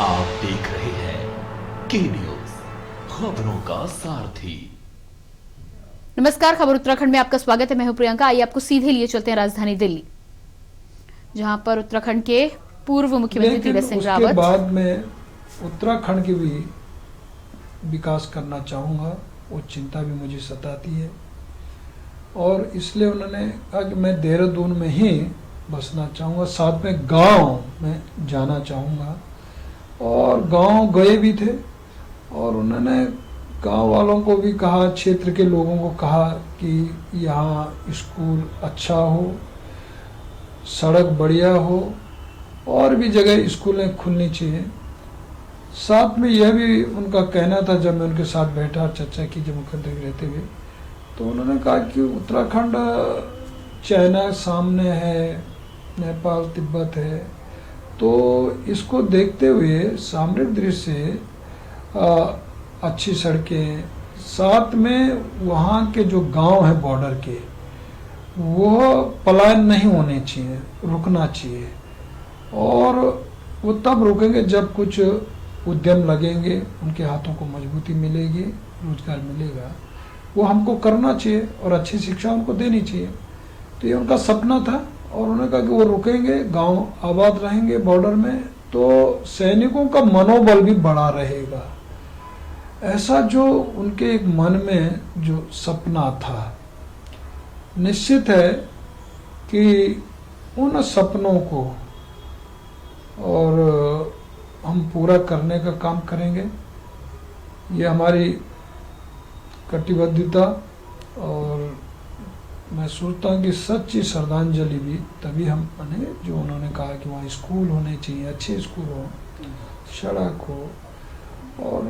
आप देख रहे हैं के न्यूज, खबरों का सारथी। नमस्कार, खबर उत्तराखंड में आपका स्वागत है। मैं हूं प्रियंका। आइए आपको सीधे लिए चलते हैं राजधानी दिल्ली, जहां पर उत्तराखंड के पूर्व मुख्यमंत्री तीरथ सिंह रावत। उसके बाद में उत्तराखंड की भी विकास करना चाहूँगा, वो चिंता भी मुझे सताती है और इसलिए उन्होंने कहा कि मैं देहरादून में ही बसना चाहूँगा, साथ में गांव में जाना चाहूँगा। और गांव गए भी थे और उन्होंने गांव वालों को भी कहा, क्षेत्र के लोगों को कहा कि यहाँ स्कूल अच्छा हो, सड़क बढ़िया हो और भी जगह स्कूलें खुलनी चाहिए। साथ में यह भी उनका कहना था, जब मैं उनके साथ बैठा और चर्चा की जब मुख्यमंत्री रहते हुए, तो उन्होंने कहा कि उत्तराखंड चाइना सामने है, नेपाल तिब्बत है, तो इसको देखते हुए सामरिक दृष्टि से अच्छी सड़कें, साथ में वहाँ के जो गांव हैं बॉर्डर के, वो पलायन नहीं होने चाहिए, रुकना चाहिए। और वो तब रुकेंगे जब कुछ उद्यम लगेंगे, उनके हाथों को मजबूती मिलेगी, रोजगार मिलेगा, वो हमको करना चाहिए और अच्छी शिक्षा उनको देनी चाहिए। तो ये उनका सपना था और उन्होंने कहा कि वो रुकेंगे, गांव आबाद रहेंगे बॉर्डर में, तो सैनिकों का मनोबल भी बढ़ा रहेगा। ऐसा जो उनके एक मन में जो सपना था, निश्चित है कि उन सपनों को और हम पूरा करने का काम करेंगे। ये हमारी कटिबद्धता और मैं सोचता हूँ कि सच्ची श्रद्धांजलि भी तभी हम बने जो उन्होंने कहा कि वहाँ स्कूल होने चाहिए, अच्छे स्कूल हो, सड़क हो। और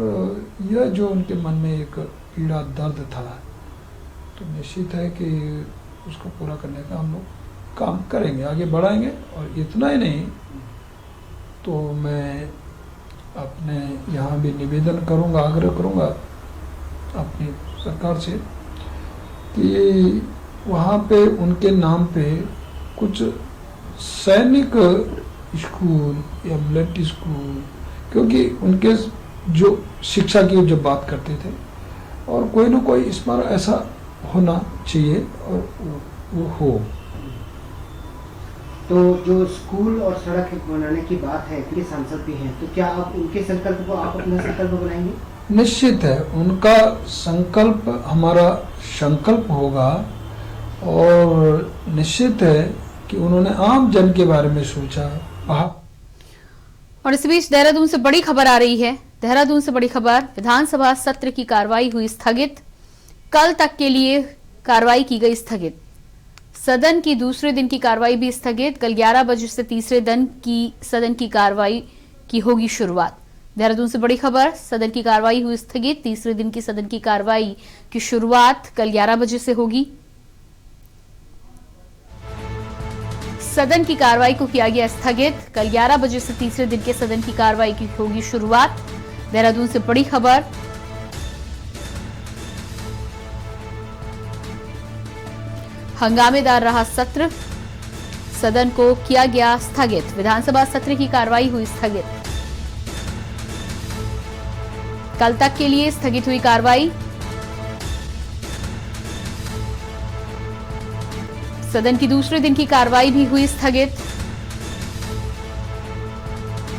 यह जो उनके मन में एक पीड़ा दर्द था, तो निश्चित है कि उसको पूरा करने का हम लोग काम करेंगे, आगे बढ़ाएंगे। और इतना ही नहीं, तो मैं अपने यहाँ भी निवेदन करूँगा, आग्रह करूँगा अपनी सरकार से कि वहाँ पे उनके नाम पे कुछ सैनिक स्कूल या मिलिट्री स्कूल, क्योंकि उनके जो शिक्षा की जब बात करते थे, और कोई ना कोई इस बार ऐसा होना चाहिए और वो हो। तो जो स्कूल और सड़क बनाने की बात है, उनके सांसद भी हैं, तो क्या आप उनके संकल्प को आप अपना संकल्प बनाएंगे? निश्चित है, उनका संकल्प हमारा संकल्प होगा और निश्चित है कि उन्होंने आम जन के बारे में सोचा। और इस बीच देहरादून से बड़ी खबर आ रही है। देहरादून से बड़ी खबर, विधानसभा सत्र की कार्रवाई हुई स्थगित, कल तक के लिए कार्रवाई की गई स्थगित। सदन की दूसरे दिन की कार्रवाई भी स्थगित, कल 11 बजे से तीसरे दिन की सदन की कार्रवाई की होगी शुरुआत। देहरादून से बड़ी खबर, सदन की कार्रवाई हुई स्थगित, तीसरे दिन की सदन की कार्रवाई की शुरुआत कल 11 बजे से होगी। सदन की कार्रवाई को किया गया स्थगित, कल 11 बजे से तीसरे दिन के सदन की कार्रवाई की होगी शुरुआत। देहरादून से बड़ी खबर, हंगामेदार रहा सत्र, सदन को किया गया स्थगित, विधानसभा सत्र की कार्रवाई हुई स्थगित, कल तक के लिए स्थगित हुई कार्रवाई। सदन की दूसरे दिन की कार्रवाई भी हुई स्थगित,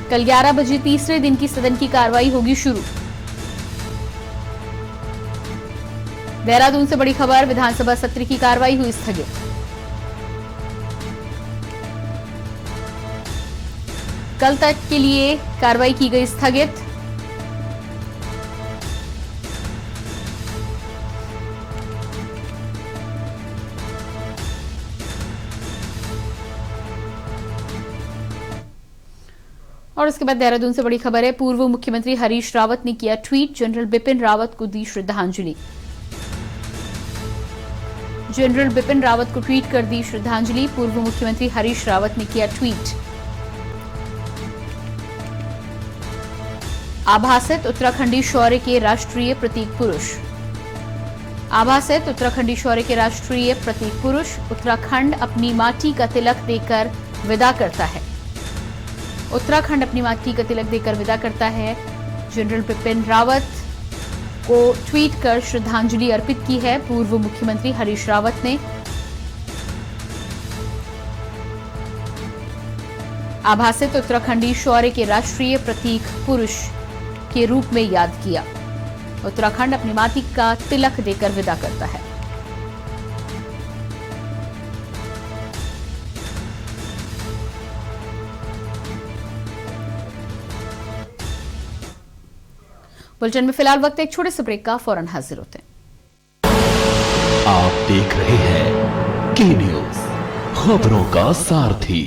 कल 11 बजे तीसरे दिन की सदन की कार्रवाई होगी शुरू। देहरादून से बड़ी खबर, विधानसभा सत्र की कार्रवाई हुई स्थगित, कल तक के लिए कार्रवाई की गई स्थगित। और उसके बाद देहरादून से बड़ी खबर है, पूर्व मुख्यमंत्री हरीश रावत ने किया ट्वीट, जनरल बिपिन रावत को दी श्रद्धांजलि। जनरल बिपिन रावत को ट्वीट कर दी श्रद्धांजलि, पूर्व मुख्यमंत्री हरीश रावत ने किया ट्वीट। आभासित उत्तराखंडी शौर्य के राष्ट्रीय प्रतीक पुरुष। आभासित उत्तराखंडी शौर्य के राष्ट्रीय प्रतीक पुरुष, उत्तराखंड अपनी माटी का तिलक देकर विदा करता है। उत्तराखंड अपनी माटी का तिलक देकर विदा करता है। जनरल बिपिन रावत को ट्वीट कर श्रद्धांजलि अर्पित की है पूर्व मुख्यमंत्री हरीश रावत ने। आभासित उत्तराखंडी शौर्य के राष्ट्रीय प्रतीक पुरुष के रूप में याद किया। उत्तराखंड अपनी माटी का तिलक देकर विदा करता है। बुलेटिन में फिलहाल वक्त एक छोटे से ब्रेक का, फौरन हाजिर होते हैं। आप देख रहे हैं के न्यूज, खबरों का सारथी।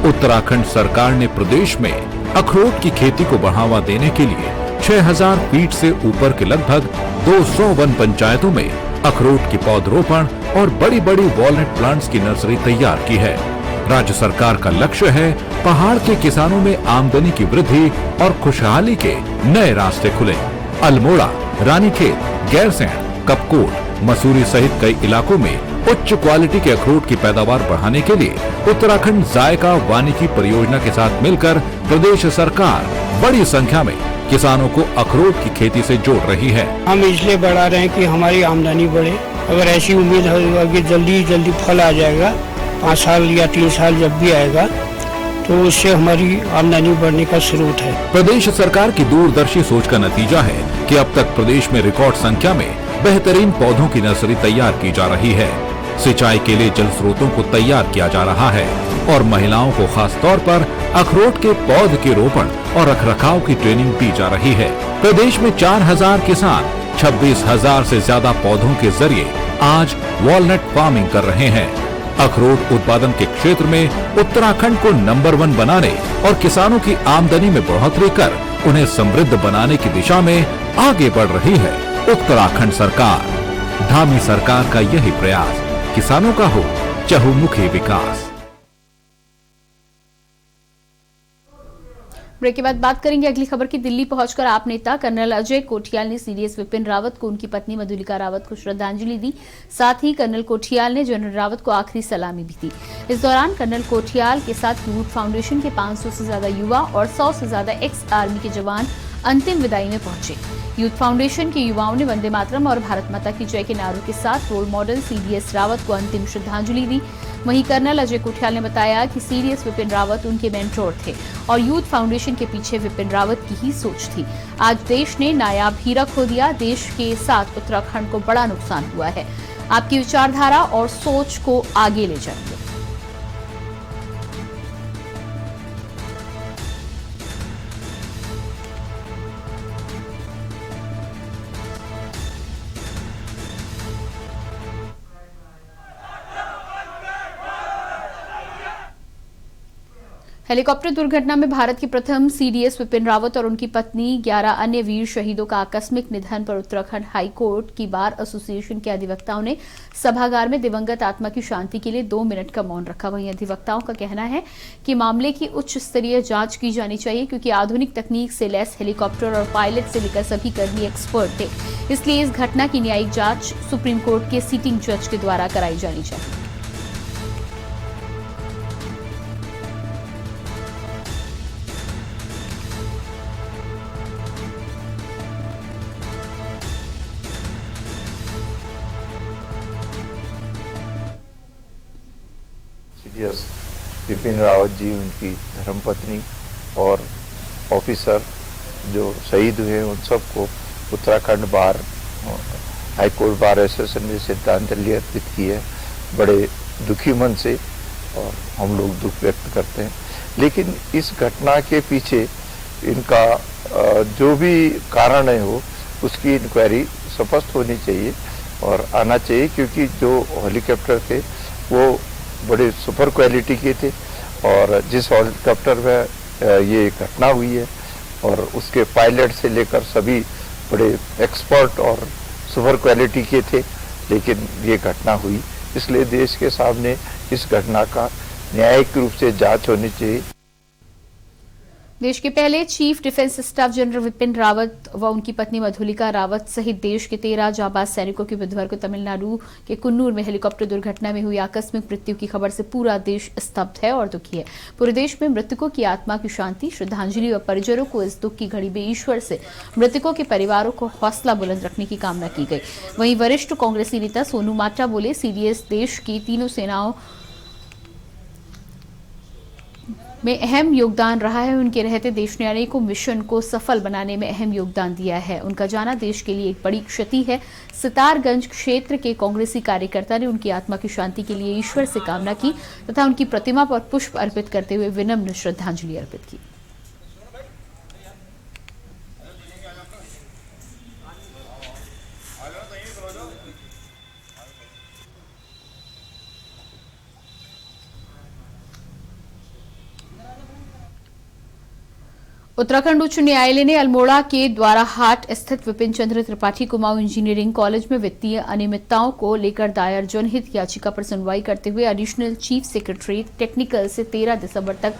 उत्तराखंड सरकार ने प्रदेश में अखरोट की खेती को बढ़ावा देने के लिए 6000 फीट से ऊपर के लगभग 200 वन पंचायतों में अखरोट की पौधरोपण और बड़ी बड़ी वॉलनट प्लांट्स की नर्सरी तैयार की है। राज्य सरकार का लक्ष्य है पहाड़ के किसानों में आमदनी की वृद्धि और खुशहाली के नए रास्ते खुले। अल्मोड़ा, रानीखेत, गैरसैंण, कपकोट, मसूरी सहित कई इलाकों में उच्च क्वालिटी के अखरोट की पैदावार बढ़ाने के लिए उत्तराखंड जायका वानिकी परियोजना के साथ मिलकर प्रदेश सरकार बड़ी संख्या में किसानों को अखरोट की खेती से जोड़ रही है। हम इसलिए बढ़ा रहे हैं कि हमारी आमदनी बढ़े। अगर ऐसी उम्मीद होगा कि जल्दी फल आ जाएगा, 5 साल या 3 साल जब भी आएगा, तो उससे हमारी आमदनी बढ़ने का स्रोत है। प्रदेश सरकार की दूरदर्शी सोच का नतीजा है कि अब तक प्रदेश में रिकॉर्ड संख्या में बेहतरीन पौधों की नर्सरी तैयार की जा रही है। सिंचाई के लिए जल स्रोतों को तैयार किया जा रहा है और महिलाओं को खास तौर पर अखरोट के पौध के रोपण और रखरखाव की ट्रेनिंग दी जा रही है। प्रदेश में 4000 किसान 26,000 से ज्यादा पौधों के जरिए आज वॉलनट फार्मिंग कर रहे हैं। अखरोट उत्पादन के क्षेत्र में उत्तराखंड को नंबर 1 बनाने और किसानों की आमदनी में बढ़ोतरी कर उन्हें समृद्ध बनाने की दिशा में आगे बढ़ रही है उत्तराखंड सरकार। धामी सरकार का यही प्रयास किसानों का हो चहुमुखी विकास। ब्रेक के बाद बात करेंगे अगली खबर की। दिल्ली पहुंचकर आप नेता कर्नल अजय कोठियाल ने सीडीएस विपिन रावत को उनकी पत्नी मधुलिका रावत को श्रद्धांजलि दी। साथ ही कर्नल कोठियाल ने जनरल रावत को आखिरी सलामी भी दी। इस दौरान कर्नल कोठियाल के साथ यूथ फाउंडेशन के 500 से ज्यादा युवा और 100 से ज्यादा एक्स आर्मी के जवान अंतिम विदाई में पहुंचे। यूथ फाउंडेशन के युवाओं ने वंदे मातरम और भारत माता की जय के नारों के साथ रोल मॉडल सीडीएस रावत को अंतिम श्रद्धांजलि दी। वहीं कर्नल अजय कोठियाल ने बताया कि सीडीएस विपिन रावत उनके मेंटोर थे और यूथ फाउंडेशन के पीछे विपिन रावत की ही सोच थी। आज देश ने नायाब हीरा खो दिया। देश के साथ उत्तराखंड को बड़ा नुकसान हुआ है। आपकी विचारधारा और सोच को आगे ले जाइए। हेलीकॉप्टर दुर्घटना में भारत के प्रथम सीडीएस विपिन रावत और उनकी पत्नी 11 अन्य वीर शहीदों का आकस्मिक निधन पर उत्तराखंड हाईकोर्ट की बार एसोसिएशन के अधिवक्ताओं ने सभागार में दिवंगत आत्मा की शांति के लिए 2 मिनट का मौन रखा। वहीं अधिवक्ताओं का कहना है कि मामले की उच्च स्तरीय जांच की जानी चाहिए, क्योंकि आधुनिक तकनीक से लैस हेलीकॉप्टर और पायलट से लेकर सभी कर्मी एक्सपर्ट थे। इसलिए इस घटना की न्यायिक जांच सुप्रीम कोर्ट के सीटिंग जज के द्वारा कराई जानी चाहिए। सीडीएस विपिन रावत जी, उनकी धर्मपत्नी और ऑफिसर जो शहीद हुए, उन सबको उत्तराखंड बार हाईकोर्ट बार एसोसिएशन ने श्रद्धांजलि अर्पित की है बड़े दुखी मन से, और हम लोग दुख व्यक्त करते हैं। लेकिन इस घटना के पीछे इनका जो भी कारण है हो, उसकी इंक्वायरी स्पष्ट होनी चाहिए और आना चाहिए, क्योंकि जो हेलीकॉप्टर थे वो बड़े सुपर क्वालिटी के थे और जिस हेलीकॉप्टर में ये घटना हुई है और उसके पायलट से लेकर सभी बड़े एक्सपर्ट और सुपर क्वालिटी के थे, लेकिन ये घटना हुई। इसलिए देश के सामने इस घटना का न्यायिक रूप से जांच होनी चाहिए। देश के पहले chief defence staff general Vipin Rawat व उनकी पत्नी मधुलिका रावत सहित देश के 13 जाबाज सैनिकों की बुधवार को तमिलनाडु के कुन्नूर में हेलीकॉप्टर दुर्घटना में हुई आकस्मिक मृत्यु की खबर से पूरा देश स्तब्ध है और दुखी है। पूरे देश में मृतकों की आत्मा की शांति, श्रद्धांजलि व परिजनों को इस दुख की घड़ी में ईश्वर से मृतकों के परिवारों को हौसला बुलंद रखने की कामना की गई। वहीं वरिष्ठ कांग्रेसी नेता सोनू मात्रा बोले, सीडीएस देश की तीनों सेनाओं में अहम योगदान रहा है। उनके रहते देश ने अनेकों मिशन को सफल बनाने में अहम योगदान दिया है। उनका जाना देश के लिए एक बड़ी क्षति है। सितारगंज क्षेत्र के कांग्रेसी कार्यकर्ता ने उनकी आत्मा की शांति के लिए ईश्वर से कामना की तथा उनकी प्रतिमा पर पुष्प अर्पित करते हुए विनम्र श्रद्धांजलि अर्पित की। उत्तराखंड उच्च न्यायालय ने अल्मोड़ा के द्वाराहाट स्थित विपिन चंद्र त्रिपाठी कुमाऊं इंजीनियरिंग कॉलेज में वित्तीय अनियमितताओं को लेकर दायर जनहित याचिका पर सुनवाई करते हुए एडिशनल चीफ सेक्रेटरी टेक्निकल से 13 दिसंबर तक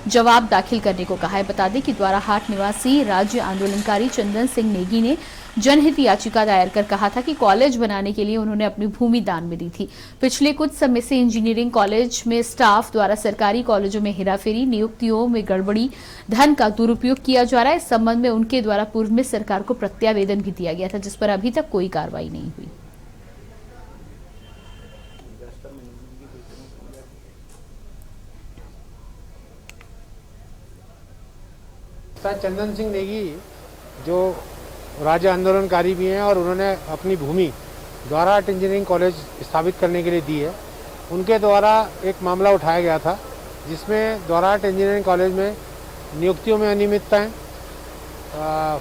जवाब दाखिल करने को कहा है। बता दें कि द्वाराहाट निवासी राज्य आंदोलनकारी चंदन सिंह नेगी ने जनहित याचिका दायर कर कहा था कि कॉलेज बनाने के लिए उन्होंने अपनी भूमि दान में दी थी। पिछले कुछ समय से इंजीनियरिंग कॉलेज में स्टाफ द्वारा सरकारी कॉलेजों में हेराफेरी, नियुक्तियों में गड़बड़ी, धन का दुरुपयोग किया जा रहा है। इस संबंध में उनके द्वारा पूर्व में सरकार को प्रत्यावेदन भी दिया गया था, जिस पर अभी तक कोई कार्रवाई नहीं हुई। चंदन सिंह नेगी जो राज्य आंदोलनकारी भी हैं और उन्होंने अपनी भूमि द्वाराहाट इंजीनियरिंग कॉलेज स्थापित करने के लिए दी है, उनके द्वारा एक मामला उठाया गया था जिसमें द्वाराहाट इंजीनियरिंग कॉलेज में नियुक्तियों में अनियमितताएं,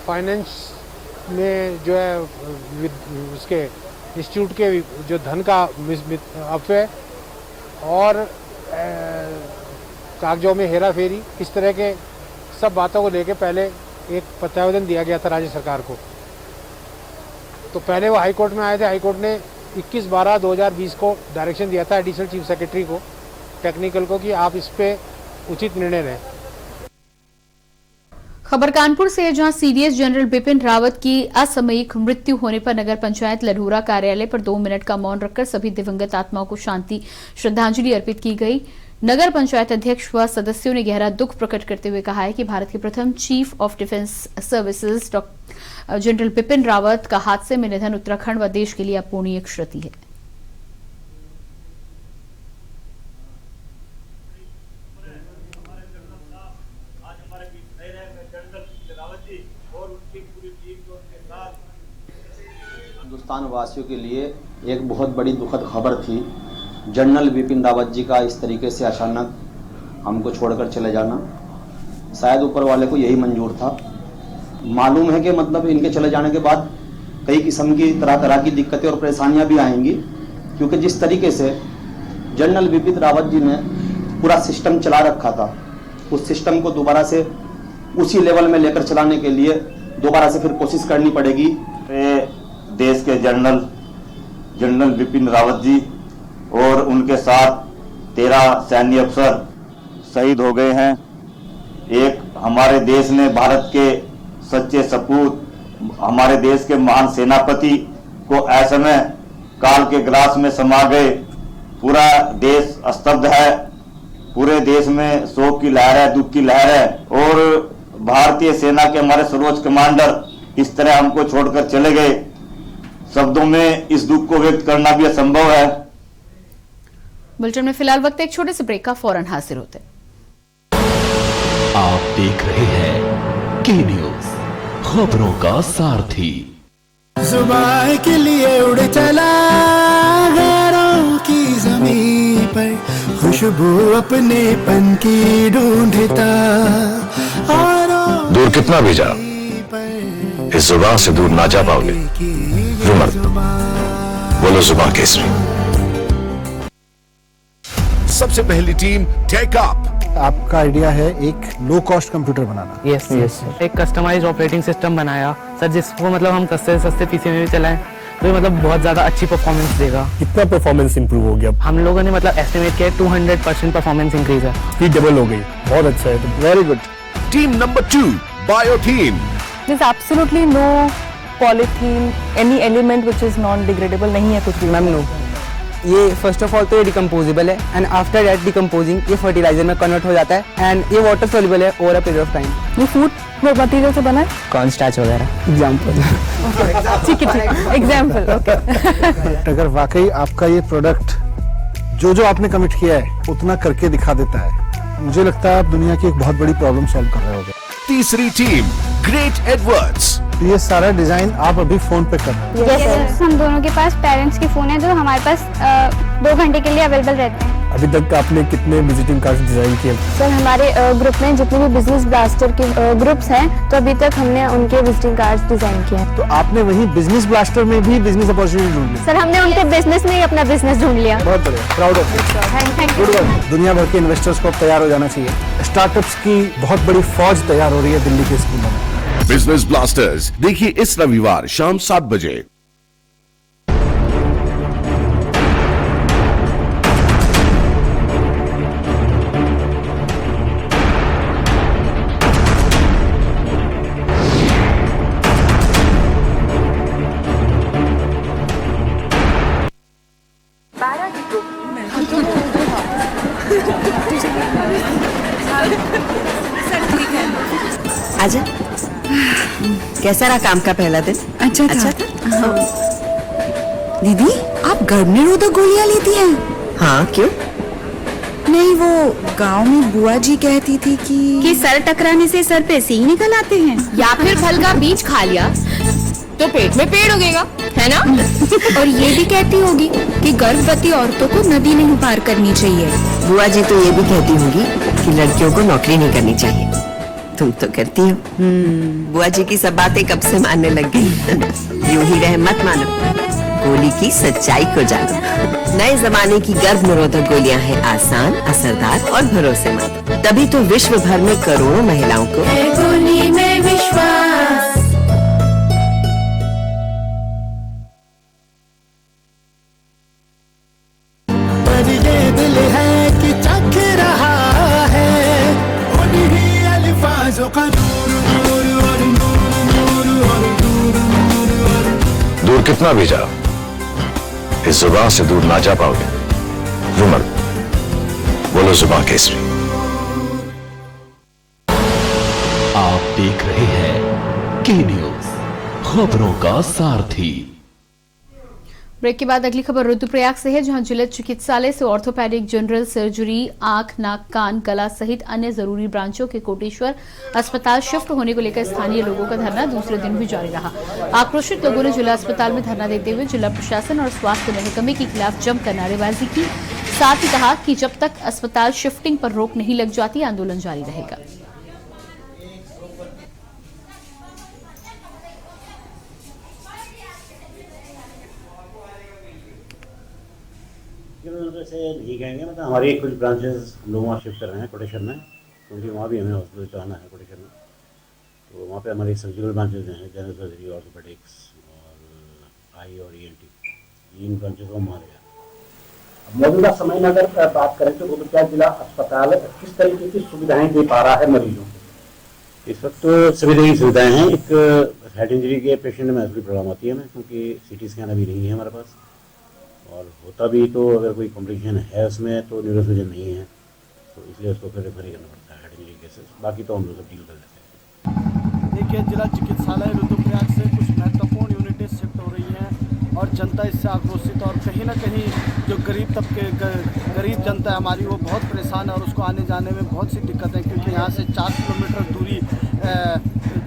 फाइनेंस में जो है उसके इंस्टीट्यूट के जो धन का अपव्यय और कागजों में हेरा फेरी, इस तरह के सब बातों को लेकर पहले एक प्रत्यावेदन दिया गया था राज्य सरकार को। तो पहले वो हाई कोर्ट में आए थे। हाई कोर्ट ने 21/12/2020 को डायरेक्शन दिया था एडिशनल चीफ सेक्रेटरी को टेक्निकल को कि आप इस पे उचित निर्णय लें। खबर कानपुर से है, जहां सीडीएस जनरल बिपिन रावत की असामयिक मृत्यु होने पर नगर पंचायत लढूरा कार्यालय पर 2 मिनट का मौन रखकर सभी दिवंगत आत्माओं को शांति श्रद्धांजलि अर्पित की गई। नगर पंचायत अध्यक्ष व सदस्यों ने गहरा दुख प्रकट करते हुए कहा है कि भारत के प्रथम chief of defence services general Bipin Rawat का हादसे में निधन उत्तराखंड व देश के लिए अपूरणीय क्षति है। हिंदुस्तान वासियों के लिए एक बहुत बड़ी दुखद खबर थी। जनरल बिपिन रावत जी का इस तरीके से अचानक हमको छोड़कर चले जाना, शायद ऊपर वाले को यही मंजूर था। मालूम है कि मतलब इनके चले जाने के बाद कई किस्म की तरह तरह की दिक्कतें और परेशानियां भी आएंगी, क्योंकि जिस तरीके से जनरल बिपिन रावत जी ने पूरा सिस्टम चला रखा था, उस सिस्टम को दोबारा से उसी लेवल में लेकर चलाने के लिए दोबारा से फिर कोशिश करनी पड़ेगी। देश के जनरल बिपिन रावत जी और उनके साथ 13 सैन्य अफसर शहीद हो गए हैं। एक हमारे देश ने भारत के सच्चे सपूत, हमारे देश के महान सेनापति को असमय काल के ग्रास में समा गए। पूरा देश स्तब्ध है, पूरे देश में शोक की लहर है, दुख की लहर है और भारतीय सेना के हमारे सर्वोच्च कमांडर इस तरह हमको छोड़कर चले गए। शब्दों में इस दुख को व्यक्त करना भी असंभव है। बुलेटिन में फिलहाल वक्त एक छोटे से ब्रेक का, फौरन हाजिर होते हैं। आप देख रहे हैं के न्यूज, खबरों का सारथी। जुबान के लिए उड़ चला गैरों की ज़मीं पर, खुशबू अपने पन की ढूंढता। दूर कितना भी जाओ, इस जुबान से दूर ना जा पाओगे। रुमर बोलो जुबान केसरी। सबसे पहली टीम टेक अप। आपका आइडिया है एक लो कॉस्ट कंप्यूटर बनाना। यस एक कस्टमाइज्ड ऑपरेटिंग सिस्टम बनाया सर, जिसको मतलब हम सस्ते से सस्ते पीसी में भी चलाएं तो मतलब बहुत ज्यादा अच्छी परफॉर्मेंस देगा। कितना परफॉर्मेंस इंप्रूव हो गया? हम लोगों ने मतलब एस्टिमेट किया 200% परफॉर्मेंस इंक्रीज है। स्पीड डबल हो गई। बहुत अच्छा है, very good. Team number 2, Biothene. There's absolutely no polythene, any element which is non-degradable नहीं है कुछ भी। मैम नो, ये फर्स्ट ऑफ ऑल तो ये डिकम्पोजेबल है एंड आफ्टर दैट डिकम्पोजिंग ये फर्टिलाइजर में कन्वर्ट हो जाता है एंड ये वाटर सोल्यूबल है over a period of time. ये फूड मटेरियल से बना है? कॉर्न स्टार्च वगैरह एग्जाम्पल। ठीक है, एग्जाम्पल। ओके। अगर वाकई आपका ये प्रोडक्ट जो आपने कमिट किया है उतना करके दिखा देता है, मुझे लगता है आप दुनिया की एक बहुत बड़ी प्रॉब्लम सॉल्व कर रहे होगे। तीसरी टीम, ग्रेट एडवर्ड्स। ये सारा डिजाइन आप अभी फोन पे कर रहे हैं। yes, हम दोनों के पास पेरेंट्स के फोन है जो हमारे पास 2 घंटे के लिए अवेलेबल रहते हैं। अभी तक आपने कितने विजिटिंग कार्ड्स डिजाइन किए? सर हमारे ग्रुप में जितने भी बिजनेस ब्लास्टर के ग्रुप्स हैं तो अभी तक हमने उनके विजिटिंग कार्ड्स डिजाइन किए हैं। तो आपने वहीं बिजनेस ब्लास्टर में भी बिजनेस अपॉर्चुनिटी ढूंढ ली? सर हमने उनके बिजनेस में ही अपना बिजनेस ढूंढ लिया। बहुत बढ़िया, proud of you. Thank you. दुनिया भर के इन्वेस्टर्स को अब तैयार हो जाना चाहिए। स्टार्टअप्स की बहुत बड़ी फौज तैयार हो रही है दिल्ली के स्कूलों में। बिजनेस ब्लास्टर्स देखिए इस रविवार शाम 7 बजे। आजा। कैसा रहा काम का पहला दिन? अच्छा था। दीदी आप गर्भ निरोधक गोलियां लेती हैं? हाँ क्यों? नहीं, वो गांव में बुआ जी कहती थी कि सर टकराने से सर पे सी निकल आते हैं, या फिर फल का बीज खा लिया तो पेट में पेड़ उगेगा, है ना? और ये भी कहती होगी कि गर्भवती औरतों को नदी नहीं पार करनी चाहिए। बुआ जी तो ये भी कहती होंगी कि लड़कियों को नौकरी नहीं करनी चाहिए। तुम तो करती हो। बुआ जी की सब बातें कब से मानने लग गई। यूं ही रह मत मानो, गोली की सच्चाई को जानो। नए जमाने की गर्भ निरोधक गोलियां हैं आसान, असरदार और भरोसेमंद। तभी तो विश्व भर में करोड़ों महिलाओं को गोली में विश्वास। पर ये दिल है कि चख रहा है उन्हीं अल्फाजों का दूर कितना भी जाओ, इस जुबान से दूर ना जा पाओगे। रुमर बोलो जुबान केसरी। आप देख रहे हैं के न्यूज, खबरों का सारथी। ब्रेक के बाद अगली खबर रुद्रप्रयाग से है, जहां जिला चिकित्सालय से ऑर्थोपेडिक, जनरल सर्जरी, आंख, नाक, कान, गला सहित अन्य जरूरी ब्रांचों के कोटेश्वर अस्पताल शिफ्ट होने को लेकर स्थानीय लोगों का धरना दूसरे दिन भी जारी रहा। आक्रोशित लोगों ने जिला अस्पताल में धरना देते हुए जिला प्रशासन और स्वास्थ्य महकमे के खिलाफ जमकर नारेबाजी की। साथ ही कहा कि जब तक अस्पताल शिफ्टिंग पर रोक नहीं लग जाती आंदोलन जारी रहेगा। से नहीं कहेंगे, मतलब हमारी कुछ ब्रांचेस हम लोग वहाँ शिफ्ट कर रहे हैं कोटेश्वर में, क्योंकि वहाँ भी हमें हॉस्पिटल चलाना है कोटेश्वर में। तो वहाँ पे हमारी सर्जिकल ब्रांचेज हैं, जनरल सर्जरी, ऑर्थोपेडिक्स और आई और ENT, इन ब्रांचेज को मार गया। मौजूदा समय में अगर बात करें तो रुद्रप्रयाग जिला अस्पताल किस तरीके की सुविधाएं दे पा रहा है मरीजों को? इस वक्त तो सभी तरह की सुविधाएँ हैं। एक हेड इंजरी के पेशेंट में ऐसी प्रॉब्लम आती है हमें, क्योंकि CT स्कैन अभी नहीं है हमारे पास, और होता भी तो अगर कोई कॉम्प्लिकेशन है उसमें तो न्यूरोसर्जन नहीं है, तो इसलिए उसको फिर रेफर ही करना पड़ता है हेड इंजरी केसेस। बाकी तो हम लोग सब डील कर लेते हैं। देखिए, जिला चिकित्सालय रुद्रप्रयाग से कुछ महत्वपूर्ण यूनिटें शिफ्ट हो रही हैं और जनता इससे आक्रोशित, और कहीं ना कहीं जो गरीब तबके गरीब जनता है हमारी वो बहुत परेशान है और उसको आने जाने में बहुत सी दिक्कतें, क्योंकि यहाँ से 4 किलोमीटर दूरी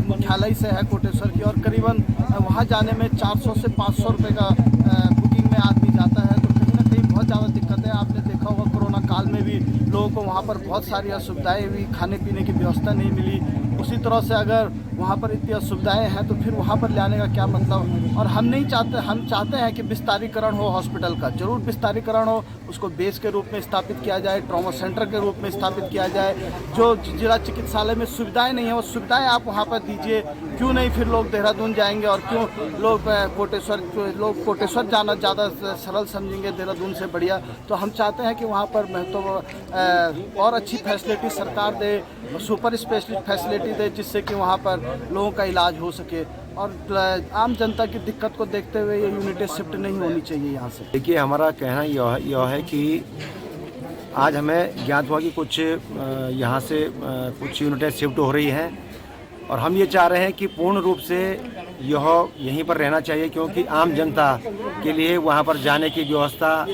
मुख्यालय से है कोटेश्वर की, और करीबन वहाँ जाने में 400 से 500 रुपये का बुकिंग में आदमी जाता है। तो कहीं ना कहीं बहुत ज़्यादा दिक्कत है। आपने देखा होगा कोरोना काल में भी लोगों को वहाँ पर बहुत सारी असुविधाएं हुई, खाने पीने की व्यवस्था नहीं मिली। उसी तरह से अगर वहाँ पर इतनी असुविधाएं हैं तो फिर वहाँ पर ले आने का क्या मतलब। और हम नहीं चाहते, हम चाहते हैं कि विस्तारीकरण हो हॉस्पिटल का, जरूर विस्तारीकरण हो, उसको बेस के रूप में स्थापित किया जाए, ट्रॉमा सेंटर के रूप में स्थापित किया जाए। जो जिला चिकित्सालय में सुविधाएं नहीं है वो सुविधाएं आप वहाँ पर दीजिए। क्यों नहीं फिर लोग देहरादून जाएंगे और क्यों लोग कोटेश्वर जाना ज़्यादा सरल समझेंगे देहरादून से बढ़िया। तो हम चाहते हैं कि वहाँ पर और अच्छी फैसिलिटी सरकार दे, सुपर स्पेशलिस्ट फैसिलिटी दे, जिससे कि वहाँ पर लोगों का इलाज हो सके। और आम जनता की दिक्कत को देखते हुए ये यूनिटें शिफ्ट नहीं होनी चाहिए यहाँ से। देखिए, हमारा कहना यह है कि आज हमें ज्ञात हुआ कि कुछ यहाँ से कुछ यूनिटें शिफ्ट हो रही हैं और हम ये चाह रहे हैं कि पूर्ण रूप से यह यहीं पर रहना चाहिए, क्योंकि आम जनता के लिए वहाँ पर जाने की व्यवस्था,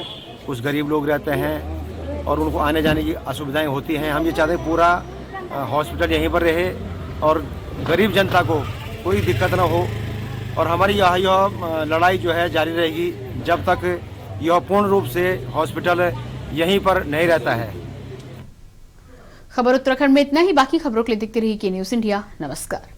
कुछ गरीब लोग रहते हैं और उनको आने जाने की असुविधाएं होती हैं। हम ये चाहते हैं पूरा हॉस्पिटल यहीं पर रहे और गरीब जनता को कोई दिक्कत ना हो। और हमारी यह लड़ाई जो है जारी रहेगी जब तक यह पूर्ण रूप से हॉस्पिटल यहीं पर नहीं रहता है। खबर उत्तराखंड में इतना ही। बाकी खबरों के लिए देखते रहिए के न्यूज़ इंडिया। नमस्कार।